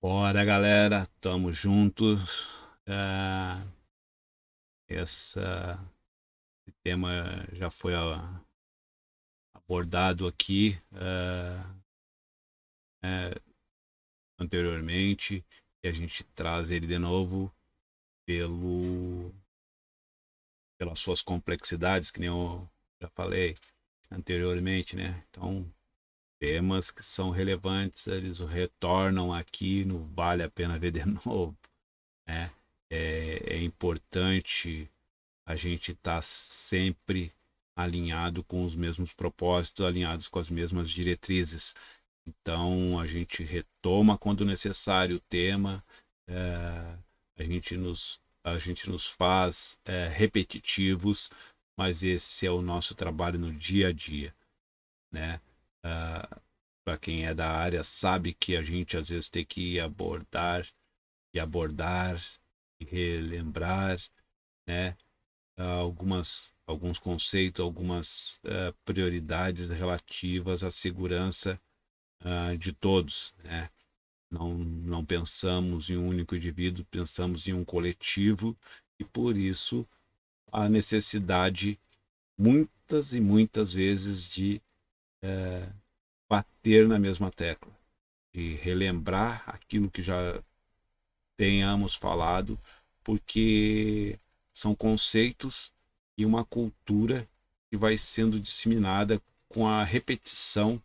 Bora, galera, tamo juntos. Ah, esse tema já foi abordado aqui anteriormente e a gente traz ele de novo pelo, pelas suas complexidades, que nem eu já falei anteriormente, né? Então, temas que são relevantes, eles retornam aqui no Vale a Pena Ver de novo, né? É importante a gente está sempre alinhado com os mesmos propósitos, alinhados com as mesmas diretrizes. Então, a gente retoma quando necessário o tema, é, a gente nos faz repetitivos, mas esse é o nosso trabalho no dia a dia, né? Para quem é da área sabe que a gente às vezes tem que abordar e relembrar, né? Alguns conceitos, algumas prioridades relativas à segurança de todos, né? Não pensamos em um único indivíduo, pensamos em um coletivo e por isso a necessidade muitas e muitas vezes de bater na mesma tecla, de relembrar aquilo que já tenhamos falado, porque são conceitos e uma cultura que vai sendo disseminada com a repetição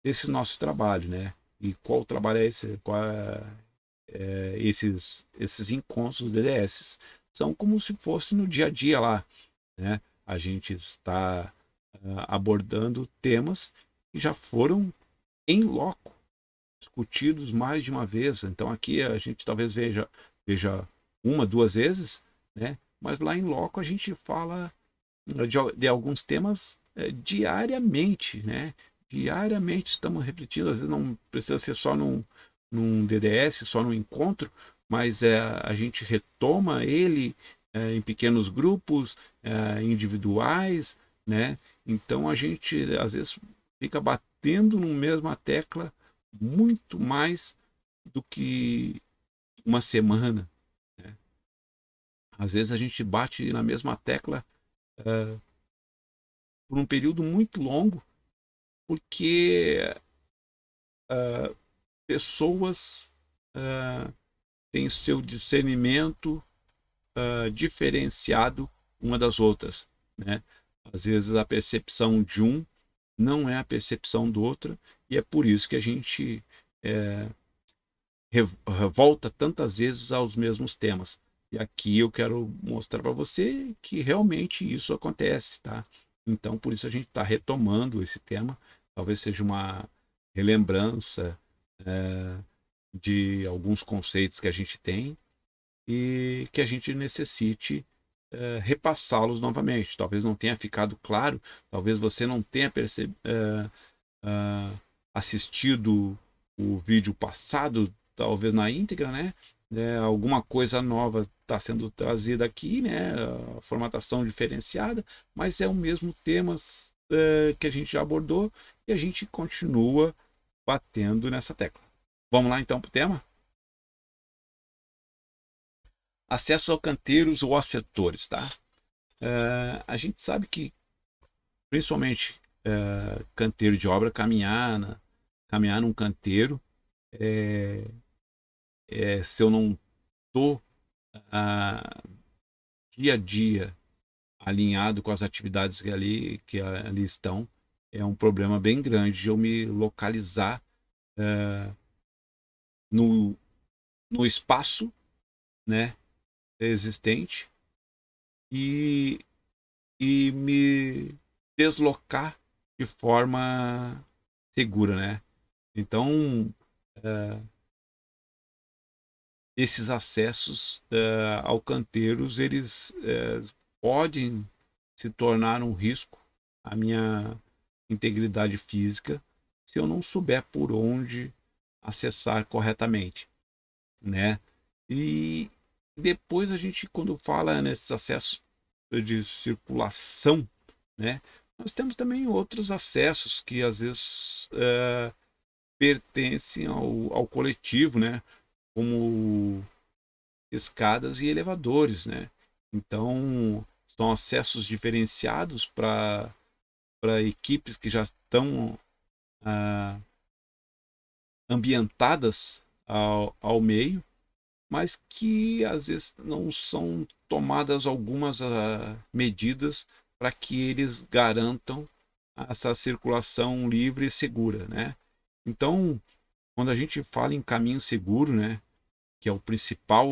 desse nosso trabalho, né? E qual trabalho é esse? Esses encontros DDS são como se fosse no dia a dia lá, né? A gente está abordando temas que já foram em loco discutidos mais de uma vez. Então aqui a gente talvez veja uma, duas vezes, né? Mas lá em loco a gente fala de alguns temas diariamente, né? Diariamente estamos refletindo, às vezes não precisa ser só num DDS, só num encontro, mas a gente retoma ele em pequenos grupos, individuais, né? Então a gente às vezes fica batendo na mesma tecla muito mais do que uma semana, né? Às vezes a gente bate na mesma tecla por um período muito longo, porque pessoas têm seu discernimento diferenciado uma das outras, né? Às vezes a percepção de um não é a percepção do outro, e é por isso que a gente volta tantas vezes aos mesmos temas. E aqui eu quero mostrar para você que realmente isso acontece, tá? Então, por isso a gente está retomando esse tema. Talvez seja uma relembrança de alguns conceitos que a gente tem e que a gente necessite repassá-los novamente. Talvez não tenha ficado claro, talvez você não tenha assistido o vídeo passado, talvez na íntegra, né? Alguma coisa nova está sendo trazida aqui, né? A formatação diferenciada, mas é o mesmo tema que a gente já abordou e a gente continua batendo nessa tecla. Vamos lá então para o tema? Acesso a canteiros ou a setores, tá? A gente sabe que, principalmente, canteiro de obra, caminhar num canteiro, se eu não estou dia a dia alinhado com as atividades que ali estão, é um problema bem grande de eu me localizar no, no espaço, né, existente e, e me deslocar de forma segura, né? Então, esses acessos ao canteiros, eles podem se tornar um risco à minha integridade física se eu não souber por onde acessar corretamente, né? E depois a gente, quando fala nesses acessos de circulação, né? Nós temos também outros acessos que às vezes pertencem ao coletivo, né? Como escadas e elevadores, né? Então, são acessos diferenciados para equipes que já estão ah, ambientadas ao meio, mas que às vezes não são tomadas algumas medidas para que eles garantam essa circulação livre e segura, né? Então, quando a gente fala em caminho seguro, né, que é o principal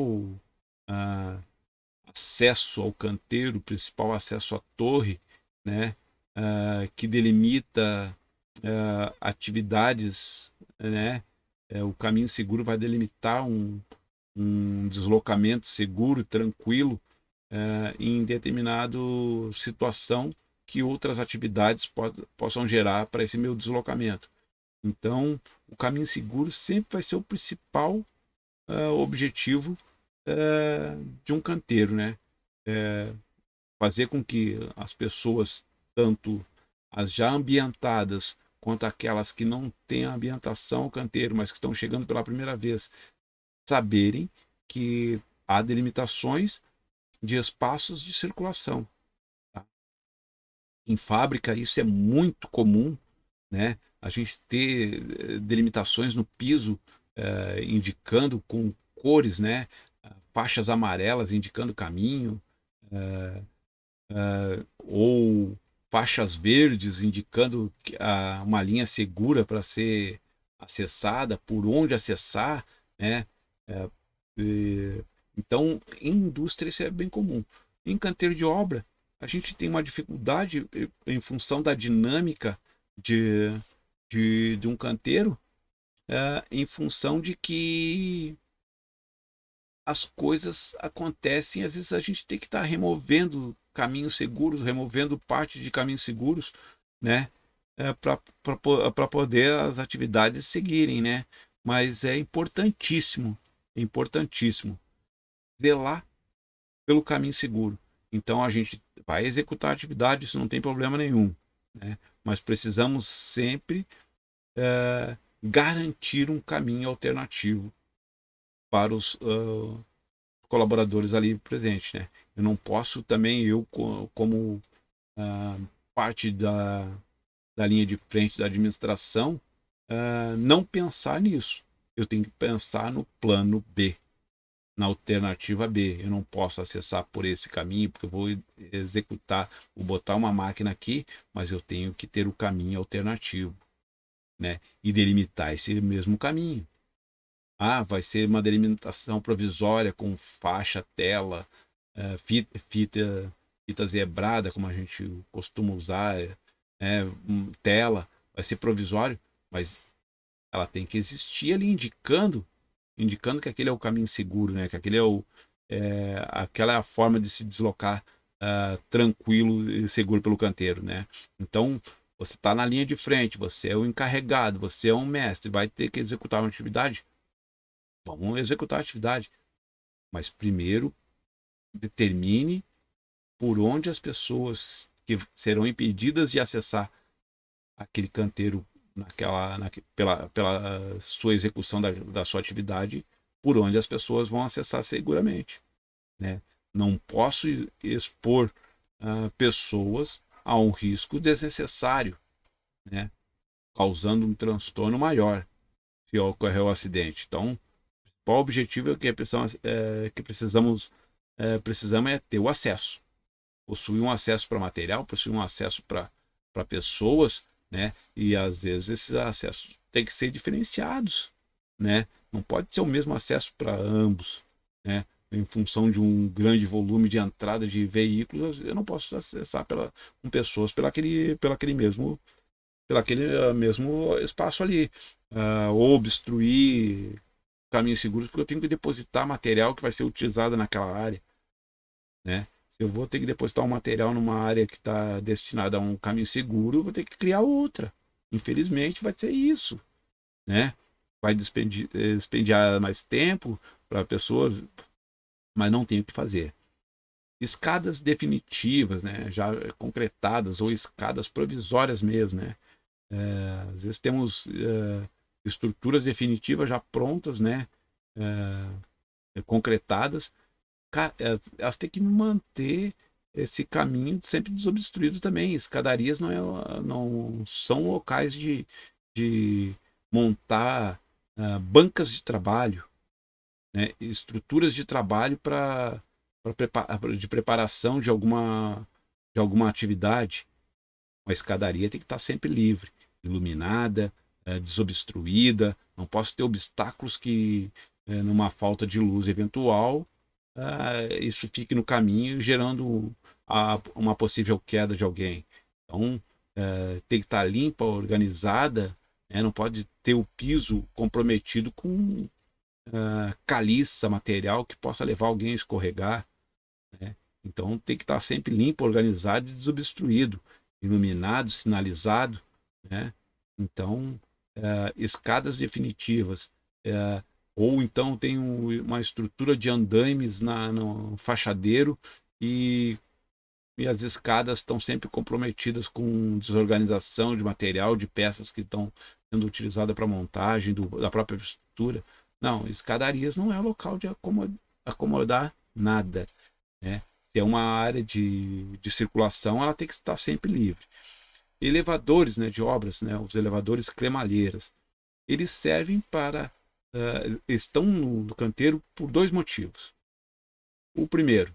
ah, acesso ao canteiro, o principal acesso à torre, né, que delimita atividades, né, o caminho seguro vai delimitar um deslocamento seguro, tranquilo, em determinada situação que outras atividades possam gerar para esse meu deslocamento. Então, o caminho seguro sempre vai ser o principal objetivo de um canteiro, né? Fazer com que as pessoas, tanto as já ambientadas quanto aquelas que não têm ambientação ao canteiro, mas que estão chegando pela primeira vez, saberem que há delimitações de espaços de circulação. Tá? Em fábrica, isso é muito comum, né? A gente ter delimitações no piso, indicando com cores, né? Faixas amarelas indicando caminho, ou faixas verdes indicando uma linha segura para ser acessada, por onde acessar, né? É, então, em indústria isso é bem comum. Em canteiro de obra, a gente tem uma dificuldade em função da dinâmica de, de um canteiro, em função de que as coisas acontecem, às vezes a gente tem que estar removendo caminhos seguros, removendo parte de caminhos seguros, né? Para poder as atividades seguirem, né? Mas é importantíssimo zelar pelo caminho seguro. Então a gente vai executar a atividade, isso não tem problema nenhum, né? Mas precisamos sempre garantir um caminho alternativo para os colaboradores ali presentes, né? Eu não posso também, como parte da linha de frente da administração, não pensar nisso. Eu tenho que pensar no plano B, na alternativa B. Eu não posso acessar por esse caminho, porque eu vou executar, vou botar uma máquina aqui, mas eu tenho que ter o caminho alternativo, né? E delimitar esse mesmo caminho. Vai ser uma delimitação provisória com faixa, tela, fita zebrada, como a gente costuma usar, tela, vai ser provisório, mas ela tem que existir ali indicando que aquele é o caminho seguro, né? Que aquele aquela é a forma de se deslocar tranquilo e seguro pelo canteiro, né? Então, você está na linha de frente, você é o encarregado, você é um mestre, vai ter que executar uma atividade. Vamos executar a atividade, mas primeiro determine por onde as pessoas que serão impedidas de acessar aquele canteiro pela sua execução da sua atividade, por onde as pessoas vão acessar seguramente, né? Não posso expor pessoas a um risco desnecessário, né? Causando um transtorno maior se ocorrer o acidente. Então, qual o objetivo que precisamos é ter o acesso, possuir um acesso para material, possuir um acesso para pessoas, né? E às vezes esses acessos têm que ser diferenciados, né? Não pode ser o mesmo acesso para ambos, né? Em função de um grande volume de entrada de veículos, eu não posso acessar com pessoas pelo aquele mesmo espaço ali, ou obstruir caminhos seguros, porque eu tenho que depositar material que vai ser utilizado naquela área, né? Se eu vou ter que depositar um material numa área que está destinada a um caminho seguro, eu vou ter que criar outra. Infelizmente, vai ser isso, né? Vai despendiar mais tempo para pessoas, mas não tem o que fazer. Escadas definitivas, né? Já concretadas ou escadas provisórias mesmo, né? Às vezes temos estruturas definitivas já prontas, né, concretadas, elas têm que manter esse caminho sempre desobstruído também. Escadarias não são locais de montar bancas de trabalho, né, estruturas de trabalho de preparação de alguma atividade. Uma escadaria tem que estar sempre livre, iluminada, desobstruída. Não posso ter obstáculos que, numa falta de luz eventual, isso fique no caminho, gerando uma possível queda de alguém. Então, tem que estar limpa, organizada, né? Não pode ter o piso comprometido com caliça, material que possa levar alguém a escorregar, né? Então, tem que estar sempre limpo, organizado e desobstruído, iluminado, sinalizado, né? Então, escadas definitivas, ou então tem uma estrutura de andaimes no fachadeiro e as escadas estão sempre comprometidas com desorganização de material, de peças que estão sendo utilizadas para montagem da própria estrutura. Não, escadarias não é local de acomodar nada, né? Se é uma área de circulação, ela tem que estar sempre livre. Elevadores, né, de obras, né, os elevadores cremalheiras, eles servem para estão no canteiro por dois motivos. O primeiro,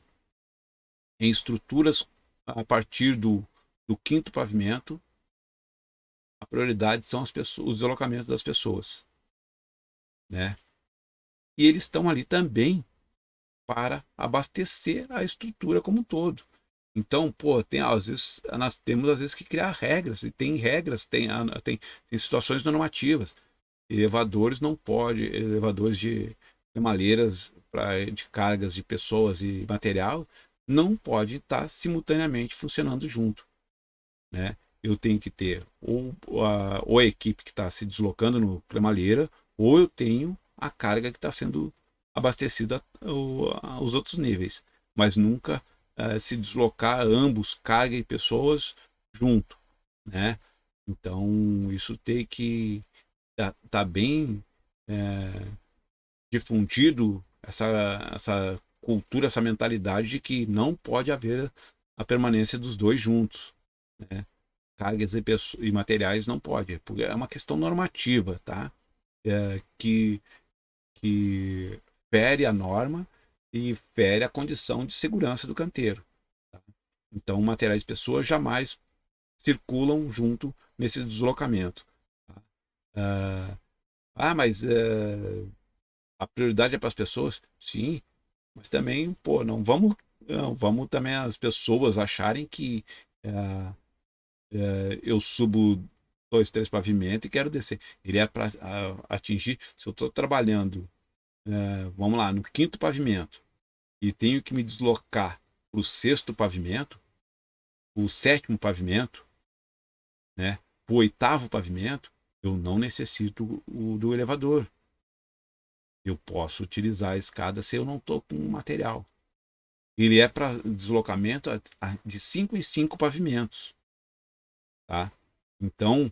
em estruturas a partir do quinto pavimento, a prioridade são os deslocamentos das pessoas, né? E eles estão ali também para abastecer a estrutura como um todo. Então, pô, nós temos às vezes que criar regras, e tem regras, tem situações normativas. Elevadores não pode, elevadores de maleiras de cargas de pessoas e material não pode estar simultaneamente funcionando junto, né? Eu tenho que ter ou a equipe que está se deslocando no cremalheira, ou eu tenho a carga que está sendo abastecida aos outros níveis, mas nunca se deslocar ambos, carga e pessoas, junto, né? Então, isso tem que tá bem difundido, essa cultura, essa mentalidade de que não pode haver a permanência dos dois juntos, né? Cargas e materiais não pode, porque é uma questão normativa, tá? Que fere a norma e fere a condição de segurança do canteiro, tá? Então, materiais e pessoas jamais circulam junto nesse deslocamento, tá? Mas a prioridade é para as pessoas? Sim, mas também, pô, não vamos também as pessoas acharem que eu subo 2, 3 pavimentos e quero descer. Ele é para atingir. Se eu estou trabalhando, vamos lá, no quinto pavimento e tenho que me deslocar para o sexto pavimento, o sétimo pavimento, né, para o oitavo pavimento, eu não necessito do elevador. Eu posso utilizar a escada se eu não estou com material. Ele é para deslocamento de 5 em 5 pavimentos, tá? Então,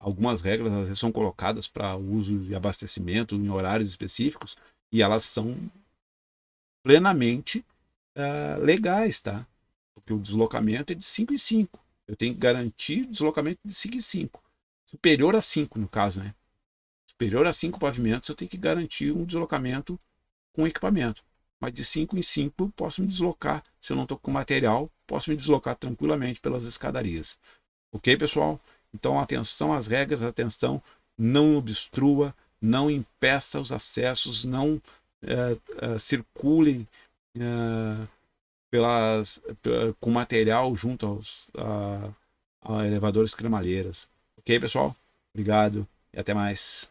algumas regras às vezes são colocadas para uso e abastecimento em horários específicos e elas são plenamente legais, tá? Porque o deslocamento é de 5 em 5. Eu tenho que garantir deslocamento de 5 em 5. Superior a 5, no caso, né? Superior a 5 pavimentos, eu tenho que garantir um deslocamento com equipamento. Mas de 5 em 5 eu posso me deslocar. Se eu não estou com material, posso me deslocar tranquilamente pelas escadarias. Ok, pessoal? Então, atenção às regras, atenção, não obstrua, não impeça os acessos, não circulem com material junto a elevadores cremalheiras. Ok, pessoal? Obrigado e até mais.